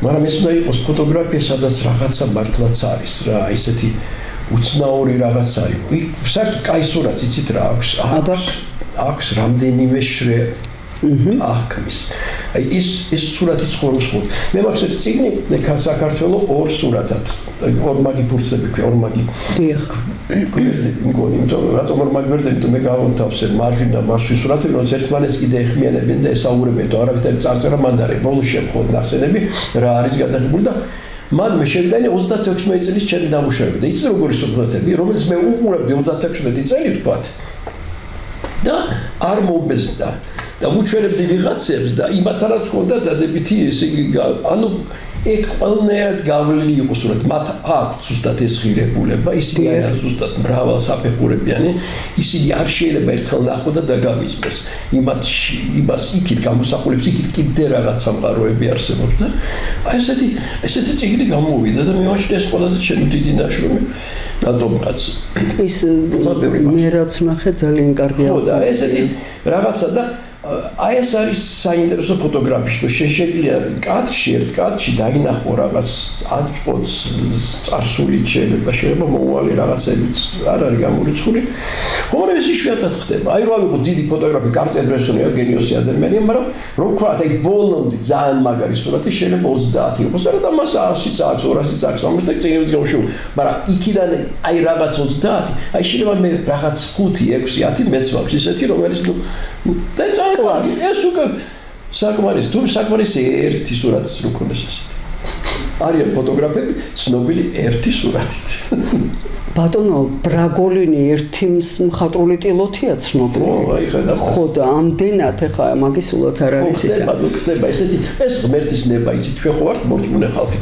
მაგრამ ეს უნდა იყოს ფოტოგრაფია სადაც რაღაცა მართლაც არის რა ისეთი უცნაური რაღაც არის. საერთოდ კაი სურათი იცით რა აქვს რამდენიმე შრე აღქმის. აი ის სურათი ცხოვრობს ხოთ. მე მაქვს ეს წიგნი საქართველოს ორ სურათად. ორმაგი ფურცები ქვია, ორმაგი.
დიახ.
მგონი, რატომ ორმაგი ვერდები, მე გავონთავსე მარჯვენ და მარშვის სურათები, რომ ერთმანეთს კიდე ეხმიანებენ და ესაუბრებენ, თუ არავითარი წარწერა მანდ არის. ბოლოში მხოლოდ ნახსენები რა არის გადაღებული და მან მე შევიდანი 36 წლის ჩემი დამუშავება და იცი როგორი სურათები, რომელიც მე უყურებდი 36 წელი ვთქვათ. და არ მობეზდა და უჩვენებდი ვიღაცებს და იმათანაც ჰქონდა დადებითი ესე იგი ანუ ეგ ყველნაირად გავლილი იყო სულად მათ აქვს ზუსტად ეს ღირებულება ისინი არიან ზუსტად მრავალ საფეხურებიანი ისინი არ შეიძლება ერთხელ ნახო და დაგავიწყდეს იმას იქით გამოსახულებს იქით კიდე რაღაც სამყაროები არსებობს და აი ესეთი წიგნი გამოვიდა და მივაჩნია ეს ყველაზე ჩემი დიდი ნაშრომი რატომღაც
ის მე რაც ნახე ძალიან კარგია
ხო და ესეთი რაღაცა და აი ეს არის საინტერესო ფოტოგრაფია, რომ შეგვიძლია კადრში ერთ კადრში დაინახო რაღაც აწყვეტს წარსული შეიძლება შეიძლება მომავალი რაღაცებიც არ არის გამორიცხული. ხოლმე ეს იშვიათად ხდება. აი რა ვიყო დიდი ფოტოგრაფი კარტიერ ბრესონია გენიოსი ადამიანია, მაგრამ რო ვქვა აი ბოლომდე ძალიან მაგარი სურათი შეიძლება 30 იყოს, არა და მას 100-იც აქვს, 200-იც აქვს, ამას და წინებს გამშვებული. მაგრამ იქიდან აი რაღაც 30, აი შეიძლება მე რაღაც 5-6-10 მეც მაქვს ისეთი რომელიც ნუ და ეს უკვე საკმარის ერთი სურათიც რო ქონდეს ესეთი. არიან ფოტოგრაფები ცნობილი ერთი სურათით.
ბატონო, ბრაგოლინი ერთი მხატვრული ტილოთია ცნობილი.
აი ხედავ.
ხო და ამდენად ეხა მაგისულაც არ არის ისა.
ხდება ესეთი ეს ღმერთის ნება იცით ჩვენ ხო ვართ მორწმუნე ხალხი.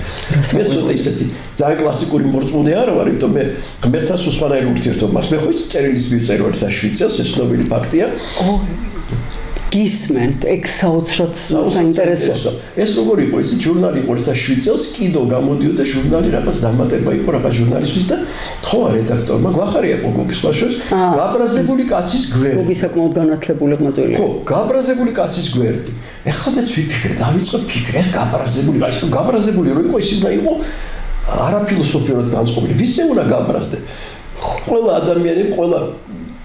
მე ცოტა ისეთი ძალიან კლასიკური მორწმუნე არ ვარ, იმიტომ მე ღმერთთან სულ სხვანაირი ურთიერთობა მაქვს. მე ხო ის წერილის მივწერო ერთ 7 წელს, ეს ცნობილი ფაქტია.
გისმენთ, ეგ საოცრად საინტერესო.
ეს როგორ იყო, ის ჟურნალი იყო 7 წელს, კიდო გამოდიოდა ჟურნალი რაღაც დამატება იყო რაღაც ჟურნალისტვის და თქო რედაქტორმა გვახარია გოგის ფაშოს, გაბრაზებული კაცის გვერდი.
გოგი საკმაოდ განათლებული მოწვეულია.
ხო, გაბრაზებული კაცის გვერდი. ეხლა მეც ვიფიქრე, დავიწყე ფიქრი, ეს გაბრაზებული რო იყო, ის უნდა იყო არაფილოსოფიურად განწყობილი. ვისე უნდა გაბრაზდე? ყველა ადამიანი, ყველა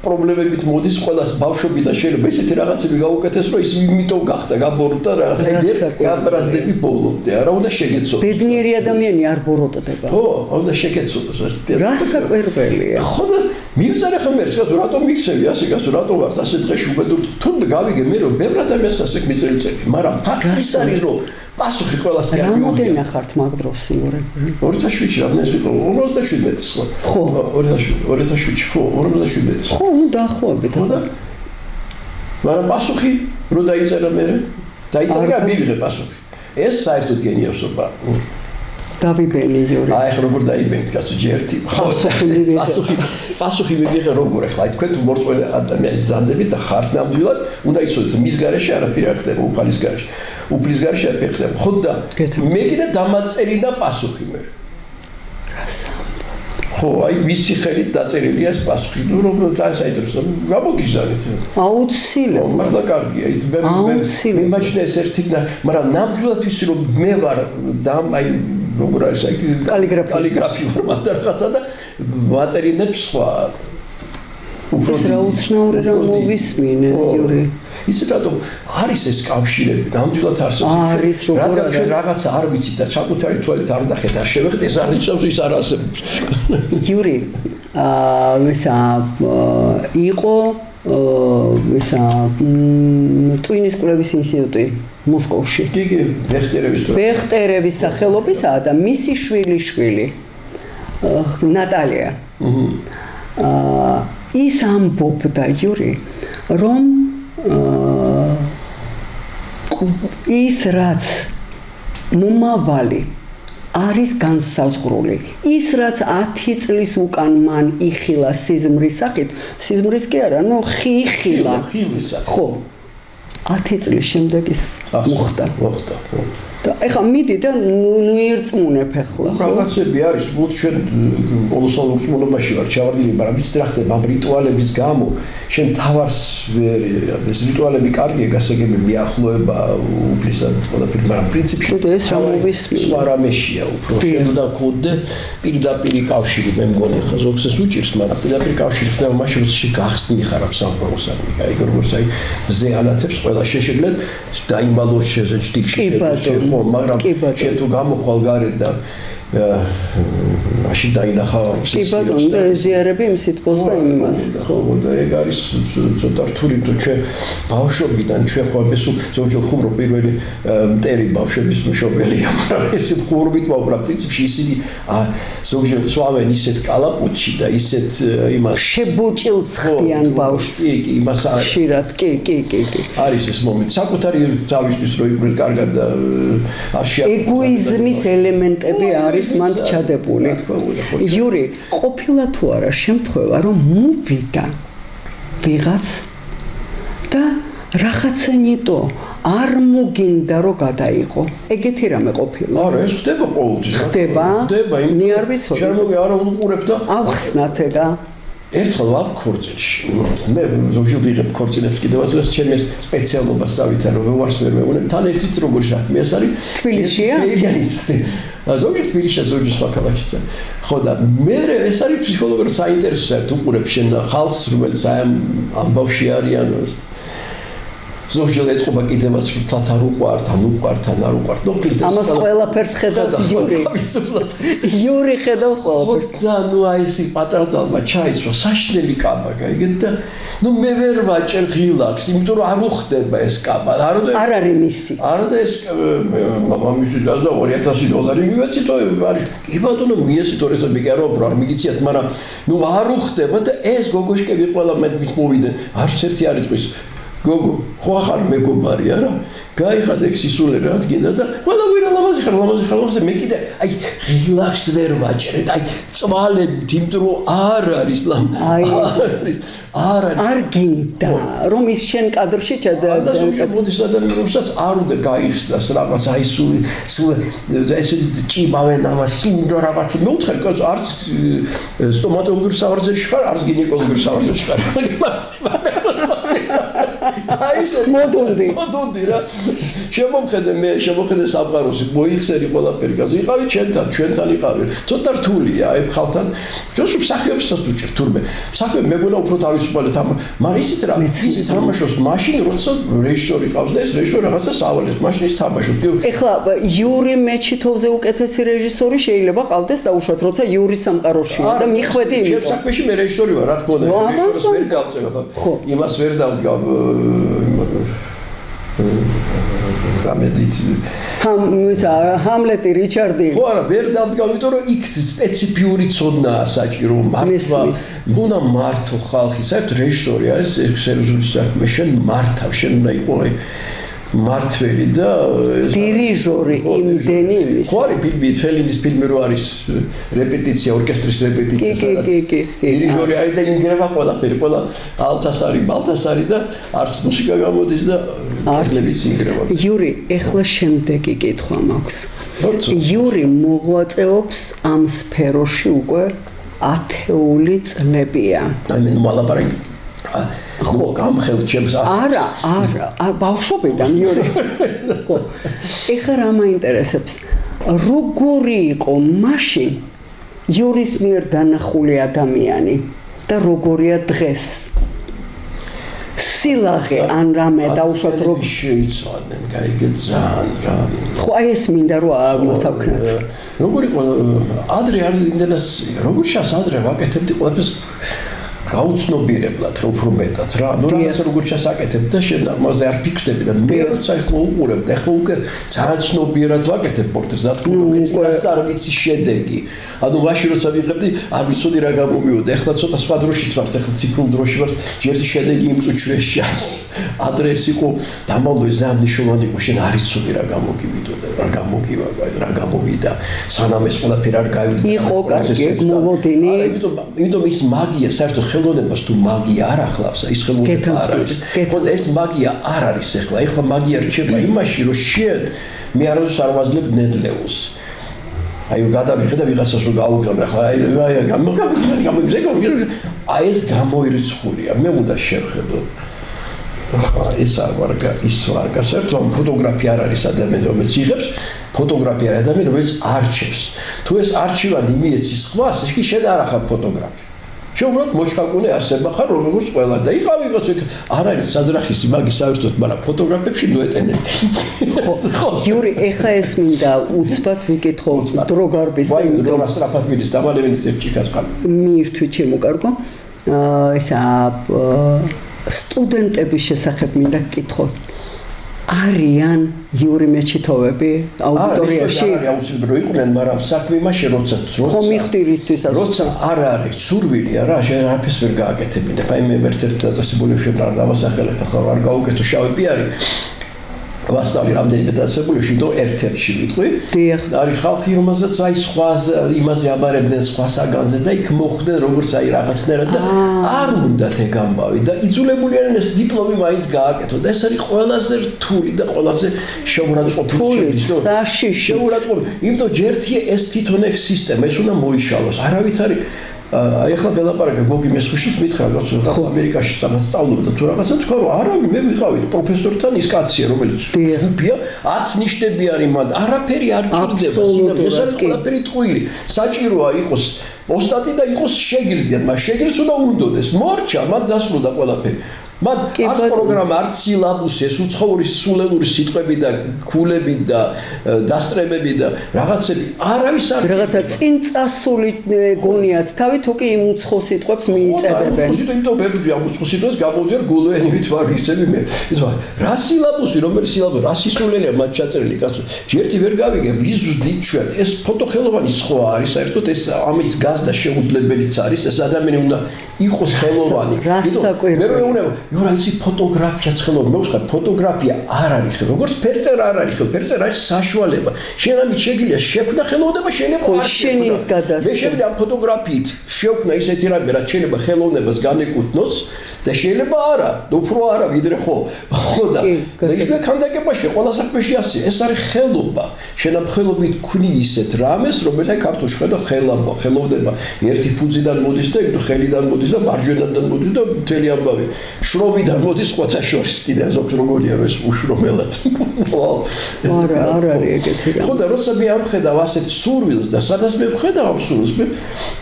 პრობლემებით მოდის ყველას ბავშვობიდან შეიძლება ისეთი რაღაცები გაუკეთეს რომ ის იმიტომ გახდა გაბოროტდა რაღაცა გაბრაზდები ბოლომდე არა უნდა შეგეცოდოს
ბედნიერი ადამიანი არ ბოროტდება
ხო უნდა შეგეცოდოს ასეთი
რა საკვირველია
ხო და მივწერე ხმერს გასულ რატომ მიქცევი ასე გასულ რატომ ვარ ასე დღეში უბედურ თუნდ გავიგე მე რომ ბევრ ადამიანს ასე მიწელი მაგრამ ფაქტი ის არის რომ პასუხი ყველას კი არ მივიღია.
რამოდენა ხართ მაგ დროს იურე?
2007-ში რამეს ვიყო 57-ის ხო?
ხო.
2007-ში ხო 57-ის.
ხო, ნუ დაახლოებით.
ხო და მაგრამ პასუხი რო დაიწერა მე დაიწერა მივიღე პასუხი. ეს საერთოდ გენიოსობა.
დავიბენი იურე.
აი ხო როგორ დაიბენით კაცო ჯერთი. პასუხი მივიღე როგორ ახლა აი თქვენ თუ მორწმუნე ადამიანი ბრძანდებით და ხართ ნამდვილად უნდა იცოდეთ მის გარეშე არაფერი არ ხდება უფალის გარეშე. უფლის გარეშე არ ხდება. ხო და მე კიდე დამაწერინა პასუხი მე. ხო, აი მისი ხელით დაწერილია ეს პასუხი. ნუ რომ დაასაიდროს, გამოგიზარეთ.
აუცილებლად.
მართლა კარგია, ის მე მიმაჩნია ეს ერთი და მაგრამ ნამდვილად ვიცი რომ მე ვარ და აი როგორ არის აი კალიგრაფი ვარ მაგრამ რაღაცა და ვაწერინებ სხვა.
ეს რა უცნაური რა მოვისმინე, იურე.
ის რატომ არის ეს კავშირები ნამდვილად არსებობს რადგან ჩვენ რაღაცა არ ვიცით და საკუთარი თვალით არ ნახეთ არ შევეხეთ ეს არ ნიშნავს ის არ არსებობს
იური იყო ტვინის კვლევის ინსტიტუტი მოსკოვში
კი
ბეხტერევის სახელობისაა და მისი შვილი ნატალია ის ამბობდა იური რომ ის რაც მომავალი არის განსაზღვრული ის რაც 10 წლის უკან მან იხილა სიზმრის სახით სიზმრის კი არა ნუ ხილა ხო 10 წლის შემდეგ ის მოხდა და ეხლა მიდი და ნუ ირწმუნებ ეხლა
რაღაცები არის მოდ ჩვენ ყოველსავალ ურწმუნობაში ვარ ჩავარდილი მაგრამ ის რა ხდება ამ რიტუალების გამო შენ თავარს ეს რიტუალები კარგია გასაგები მიახლოება უფლისად ყველაფერი მაგრამ პრინციპში
ეს რა მოვისმენთ
სხვა რამეშია უფრო შენ უნდა გქონდე პირდაპირ კავშირი მე მგონი ხა ზოგს ეს უჭირს მაგრამ პირდაპირ კავშირი ხდება მაშინ როცა გახსნი ხარ ამ სამყაროსადმი აი როგორც აი ზე ანათებს ყველა შეშეგლეთ დაიმალოს შეზე ჭტილში მაგრამ შენ თუ გამოხვალ გარეთ და მაშინ დაინახა
კი ბატონო და ეზიარები იმ სიტყვას და იმას
ხო და ეგ არის ცოტა რთული თუ ჩვენ ბავშვობიდან ჩვენ ხო ზოგჯერ ხუმრო პირველი მტერი ბავშვების მშობელია მაგრამ ეს ხუმრობით მოვლა პრინციპში ისინი ზოგჯერ ცვავენ ისეთ კალაპუჩში და ისეთ იმას
შებუჭილს ხდიან ბავშვს
კი იმას
ხშირად კი
არის ეს მომენტი საკუთარი თავისთვის რო იყვნენ კარგად და არ შეაძლოა
ეგოიზმის ელემენტები არის მან ჩადებული იური ყოფილა თუ არა შემთხვევა რომ მოვიდა ვიღაც და რაღაცენიტო არ მოგინდა რომ გადაიღო ეგეთი რამე ყოფილა
არა ეს ხდება ყოველთვის
ხდება მე არ ვიცოდი
შემოგი არა უყურებ და
ავხსნათ ეგა
ერთხელ ვარ ქორწილში მე ზოგჯერ ვიღებ ქორწილებს კიდევაც ეს ჩემი სპეციალობა სავითარ რომ ვარს ვერ მეუნებ თან ესიც როგორი საქმე ეს არის
თბილისშია
ზოგჯერ თბილისშია ზოგჯერ სხვა ქალაქშია ხო და მე ეს არის ფსიქოლოგიურად საინტერესო საერთოდ უყურებ შენ ხალხს რომელიც ამ ბავში არიან ზოგჯერ ეთყობა კიდევაც რომ თათ არ უყვართ ან უყვართ ან არ უყვართ
ამას ყველაფერს ხედავს იური ხედავს ყველაფერს
და ნუ აი ეს პატარა ძალმა ჩაისვა საშნელი კაბა გაიგეთ და ნუ მე ვერ ვაჭერ ღილაკს იმიტომ რომ არ უხდება ეს კაბა არ
არის მისი
არა ეს მამამისი და $2000 მივეცით არის კი ბატონო მიეცით 200 კი არ ვაპრო არ მიგიციათ მაგრამ ნუ არ უხდება და ეს გოგოშკები ყველა მე მოვიდნენ არც ერთი არ იტყვის გოგო ხო ახარ მეგობარი არა გაიხადე სისულე რა თქინდა და ყველა ვირა ლამაზი ხარ მე კიდე აი რილაქს ვერ ვაჭერეთ აი წვალებით იმიტომ რომ არ არის არ
გინდა რომ ის შენ კადრში ჩადა
და ზოგჯერ მოდის ადამიანი რომელსაც არ უნდა გაიხსნას რაღაც აი სულ ესე ჭიმავენ ამას სულ რაღაც მეუთხარ კაცო არც სტომატოლოგურ სავარძეში ხარ არც გინეკოლოგურ სავარძეში ხარ მოდუნდი რა შემოხედე სამყაროსი მოიხსენი ყველაფერი კაცო იყავი ჩვენთან იყავი ცოტა რთულია აი ხალხთან გასულ მსახიობსაც უჭერ თურმე მსახიობი მეგონა უფრო თავისუფალად მაგრამ ისიც რა ისიც თამაშობს მაშინ როცა რეჟისორი ყავს და ეს რეჟისორი რაღაცა სავალებს მაშინ ის თამაშობს
ეხლა იური მეჩითოვზე უკეთესი რეჟისორი შეიძლება ყავდეს დაუშვათ როცა იური სამყაროშია და მიხვედი იმიტომ
ჩემ საქმეში მე რეჟისორი ვარ რა თქმა უნდა რეჟისორს ვერ გავწევ ხო იმას ვერ დავდგავ
ჰამლეტი რიჩარდი
ხო არა ვერ დავდგავ იმიტომ რომ იქ სპეციფიური ცოდნაა საჭირო მართვა უნდა მართო ხალხი საერთოდ რეჟისორი არის სერიოზული საქმე შენ მართავ შენ უნდა იყო მართველი და
დირიჟორი იმდენი იმის
ხო არის ფილმი ფელინის ფილმი რო არის რეპეტიცია ორკესტრის რეპეტიცია სადაც დირიჟორი არის და ინგრევა ყველაფერი ყველა ალტასარი და არც მუსიკა გამოდის და არც ინგრევა
იური ეხლა შემდეგი კითხვა მაქვს იური მოღვაწეობს ამ სფეროში უკვე 10 წლებია
მე მალაპარაკი ხო გამხელჩებს
არა ბავშვობიდან იური ხო ეხლა რა მაინტერესებს როგორი იყო მაშინ იურის მიერ დანახული ადამიანი და როგორია დღეს სილაღე ან რამე დაუშვათ რომ
შეიცვალნენ გაიგეთ ძალიან რა
ხო აი ეს მინდა რომ აღმოსაქმნათ
როგორი იყო ადრე არ იმდენას როგორ შას ადრე ვაკეთებდი ყველაფერს გაუცნობიერებლად უფრო მეტად რა ნუ რაღაც როგორ ჩასაკეთებ და შენ ამაზე არ ფიქრდები და მე როცა ეხლა უყურებ და ეხლა უკვე ძალიან ცნობიერად ვაკეთებ პორტრეტს რა თქმა უნდა წინასწარ არ ვიცი შედეგი ანუ მაშინ როცა ვიღებდი არ ვიცოდი რა გამომივიდა ეხლა ცოტა სხვა დროშიც ვარ ეხლა ციფრულ დროში ვარ ჯერჯერ შედეგი იმ წუთში ადრე ეს იყო დამალო ეს ძალიან მნიშვნელოვანი იყო შენ არ იცოდი რა გამოგივიდოდა რა გამოვიდა სანამ ეს ყველაფერი არ გავიდა
იყო კარგი მოლოდინი
იმიტომ ის მაგია საერთოდ ხელოვნებას თუ მაგია არ ახლავს ის ხელოვნება არ არის ხო ეს მაგია არ არის ეხლა მაგია რჩება იმაში რომ შენ მე არასდროს არ ვაძლევ ნედლეულს აი გადავიხე და ვიღაცას რომ გაუგზავნე ახლა აი ეს გამოირიცხულია მე უნდა შევხედო ახლა ეს არ ვარგა ის ვარგა საერთოდ ფოტოგრაფია არ არის ადამიანი რომელიც იღებს ფოტოგრაფია არის ადამიანი რომელიც არჩევს თუ ეს არჩევანი მიეცის ხვას ის კი შენ არ ახარ ფოტოგრაფი შეუბრალოდ მოშკაკუნე არსება ხარ როგორც ყველა და იყავიღოს არ არის საძრახისი მაგი საერთოდ მაგრამ ფოტოგრაფებში ნუეტენები
Yuri ეხა ეს მინდა უცბად ვიკითხო დრო გარბის
და იმიტომ რომ სწრაფად მიდის დამალევინის ჭიქას ხარ
მიირთვი ჩემო კარგო ესა სტუდენტების შესახებ მინდა გკითხო არიან Yuri მეჩითოვები აუდიტორიაში
არის აუცილებლად იყვნენ მაგრამ საქმე იმაში როცა
ხომ მიხდირისთვის
როცა არ არის სურვილია რა შენ არაფერს ვერ გააკეთებინებ აი მე ერთ-ერთ დაწესებული შენ არ დავასახელებ ახლა არ გავუკეთო შავი პიარი ვასწავლი რამდენიმე დაწესებულებაში და ერთ-ერთში ვიტყვი არის ხალხი რომელსაც აი სხვა იმაზე აბარებდნენ სხვა საგანზე და იქ მოხდნენ როგორც აი რაღაცნაირად და არ უნდათ ეგ ამბავი და იძულებული არიან ეს დიპლომი მაინც გააკეთო და ეს არის ყველაზე რთული და ყველაზე შეურაცხყოფილი შეურაცხყოფილი იმიტომ ჯერთია ეს თვითონ ეგ სისტემა ეს უნდა მოიშალოს არავით არის აი ახლა გელაპარაკე გოგი მესხუშის მითხრა რომ ახლა ამერიკაში რაღაც სწავლობდა თუ რაღაცა თქვა რომ არავინ მე ვიყავით პროფესორთან ის კაცია რომელიც ფია არც ნიშნები არის მანდ არაფერი არ ჭირდება სინამდვილე ეს არის ყველაფერი ტყუილი საჭიროა იყოს ოსტატი და იყოს შეგირდი მაგრამ შეგირდს უნდა უნდოდეს მორჩა მან დასრულდა ყველაფერი მათ არც პროგრამა არც სილაბუსი ეს უცხოური სულელური სიტყვები და ქულები და დასწრებები და რაღაცები არავის არ
რაღაცა წინ წასული გონიათ თავი თუ კი იმ უცხო სიტყვებს მიიწებებენ
უცხო სიტყვები და ბევრი ამ უცხო სიტყვებს გამოდიარ გულვენივით ვარ ისები მე ის რა სილაბუსი რომელი სილაბუსი რა სისულელია მათ ჩაწერილი კაცო ჯერთი ვერ გავიგე ვიზუს დიდ ჩვენ ეს ფოტოხელოვანი სხვა არის საერთოდ ეს ამის გაზდა შეუძლებელიც არის ეს ადამიანი უნდა იყოს ხელოვანი მე რომ ეუბნება Yuri ისი ფოტოგრაფიაც ხელოვნება მე ვთქვა ფოტოგრაფია არ არის ხელოვნება როგორც ფერწერა არ არის ხელოვნება ფერწერა არის საშუალება შენ ამით შეგიძლია შექმნა ხელოვნება შეიძლება არ
შენის გადასცემა
მე შემიძლია ფოტოგრაფიით შექმნა ისეთი რამე რაც შეიძლება ხელოვნებას განეკუთვნოს და შეიძლება არა უფრო არა ვიდრე ხო და იქ კანდაკებაში ყველა საქმეში ასე ეს არის ხელობა შენ ამ ხელობით ქვნი ისეთ რამეს რომელსაც ქართულში ხედა ხელოვნება ერთი ფუძიდან მოდის და ხელიდან მოდის და მარჯვენიდან მოდის და მთელი ამბავი შრომიდან მოდის სხვათა შორის კიდე ზოგს როგორია რომ ეს უშრომელად
არ არის ეგეთი რამე
ხო და როცა მე არ ხედავ ასეთ სურვილს და სადაც მე ხედავ ამ სურვილს მე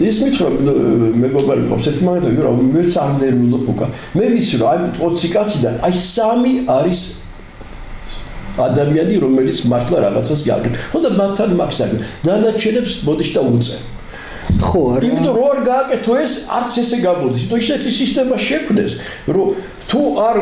ის მითხრა მეგობარი მყავს ერთი მაგათო იურა მეც არ ნერვიულობ უკან მე ვიცი რომ აი 20 კაციდან აი 3 არის ადამიანი რომელიც მართლა რაღაცას გააკეთებს ხო და მათთან მაქსაკი დანარჩენებს მოდის და უწე
ხო არა
იმიტომ რომ არ გააკეთო ეს არც ესე გამოდის იმიტომ ისეთი სისტემა შექმნეს რომ თუ არ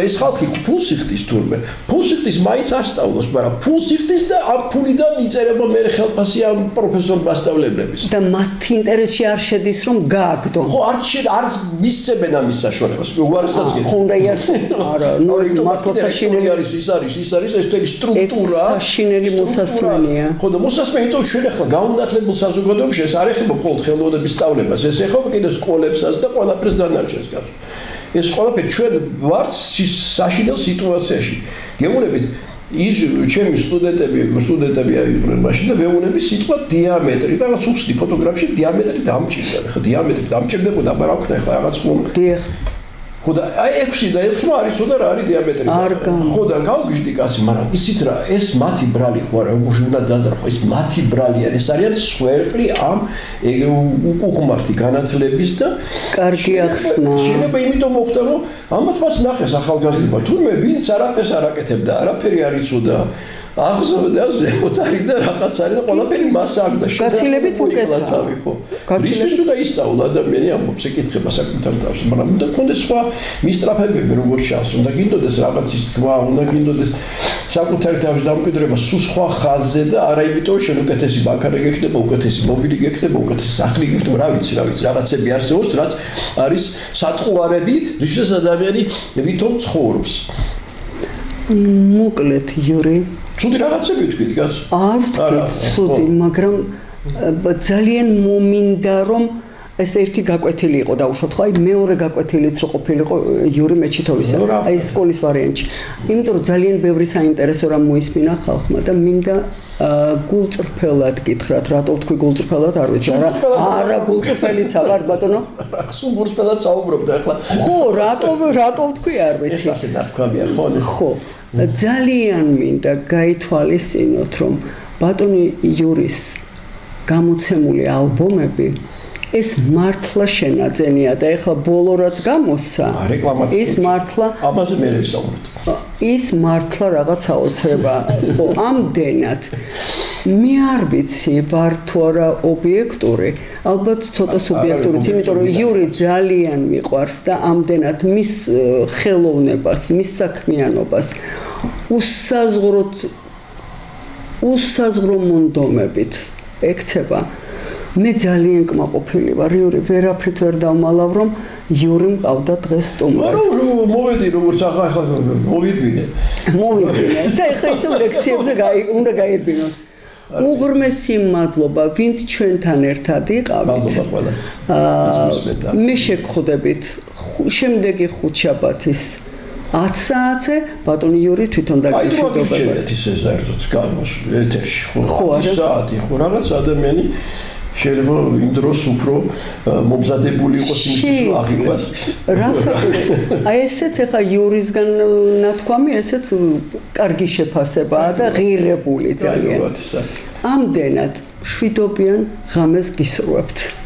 ეს ხალხი ფულს იხდის თურმე ფულს იხდის მაინც არ სწავლობს მაგრამ ფულს იხდის და ამ ფულიდან იწერება მე ხელფასი ამ პროფესორ მასწავლებლების
და მათ ინტერესში არ შედის რომ გააგდო
ხო არც მისცემენ ამის საშუალებას უარსაც გეტყვი
ხო უნდა იარსო არა ნუ მართლა საშინელი
არის ის ეს თელი სტრუქტურა
საშინელი მოსასმენია
ხო და მოსასმენი იმიტომ შენ ახლა გაუნათლებელ საზოგადოებაში ეს არ ეხება მხოლოდ ხელოვნების სწავლებას ეს ეხება კიდე სკოლებსაც და ყველაფერს დანარჩენს კაცო ეს ყველაფერი ჩვენ ვართ საშინელ სიტუაციაში. გეუბნებით ის ჩემი სტუდენტები აიყვნენ მაშინ და ვეუბნები სიტყვა დიამეტრი, რაღაც უხსნი ფოტოგრაფში დიამეტრი დამჭირდა. ხო დიამეტრი დამჭირდებოდა, მაგრამ აქ ნახე რაღაც ხომ.
დიახ.
ხო და აი 6 და 6 არის და რა არის დიამეტრი. ხო და გავგიჟდი კაცი, მაგრამ ისიც რა ეს მათი ბრალი ხო არა, როგორ უნდა დაზრახო, ეს მათი ბრალი არის, ეს არიან სვერპლი ამ უკუღმართი განათლების და
კარგი ახსნა.
შეიძლება იმიტომ მოხდა რომ ამათაც ნახეს ახალგაზრდა, თურმე ვინც არაფერს არ აკეთებდა, არაფერი არ იცოდა. აღზევდა ზეოტარი და რაღაც არის და ყველაფერი მასა აქვს და
გაცილებით უკეთაა
ხო რის უნდა ისწავლა ადამიანი ამბობს ეკითხება საკუთარ თავს მაგრამ უნდა კონდეს სხვა მისტრაფებები როგორ ჩანს უნდა გინდოდეს რაღაცის თქვა უნდა გინდოდეს საკუთარი თავის დამკვიდრება სულ სხვა ხაზზე და არა იმიტომ შენ უკეთესი ბაქარი გექნება უკეთესი მობილი გექნება უკეთესი სახლი გექნება რა ვიცი რაღაცები არსებობს რაც არის სატყუარები რის ადამიანი ვითომ ცხოვრობს
მოკლედ Yuri
ცუდი რაღაცები თქვით გას?
არ ვთქვით ცუდი, მაგრამ ძალიან მომინდა რომ ეს ერთი გაკვეთილი იყო დაუშვათ ხო აი მეორე გაკვეთილიც რო ყოფილიყო Yuri მეჩითოვისა აი სკოლის ვარიანტში. იმიტომ რომ ძალიან ბევრი საინტერესო რამ მოისმინა ხალხმა და მინდა გულწრფელად გითხრათ, რატო ვთქვი გულწრფელად არ ვიცი, არა გულწრფელიცა ვარ ბატონო.
სულ გულწრფელად საუბრობ და ახლა.
ხო, რატო ვთქვი არ ვიცი.
ეს ასე ნათქვამია ხო?
ხო. ძალიან მინდა გაითვალისწინოთ, რომ ბატონი Yuris გამოცემული ალბომები ეს მართლა შენაძენია და ეხლა ბოლო რაც გამოსცა ის მართლა
ამაზე მე ვისაუბრებ.
ის მართლა რაღაც აოცრება ხო ამდენად მე არ ვიცი ვარ თუ არა ობიექტური ალბათ ცოტა სუბიექტურიც იმიტომ რომ იური ძალიან მიყვარს და ამდენად მის ხელოვნებას მის საქმიანობას უსაზღრო მონდომებით ექცება მე ძალიან კმაყოფილი ვარ იური ვერაფრით ვერ დავმალავ რომ იური მყავდა დღეს სტუმრად
მოვედი როგორც ახლა მოვიდნენ
და ეხლა ისო ლექციებზე უნდა გაირბინოთ უღრმესი მადლობა ვინც ჩვენთან ერთად იყავით
მადლობა ყველას
მე შეგხვდებით შემდეგი ხუთშაბათის 10 საათზე ბატონი იური თვითონ დაგიშვებოდა.
აი, ისე საერთოდ გამოსულ ეთერში ხო 10 საათი ხო რაღაც ადამიანი შეიძლება იმ დროს უფრო მომზადებული იყოს იმისთვის რომ აღიქვას.
აი ესეც ახლა იურისგან ნათქვამი ესეც კარგი შეფასებაა და ღირებული ძალიან. ამდენად შვიდობიან ღამეს გისურვებთ.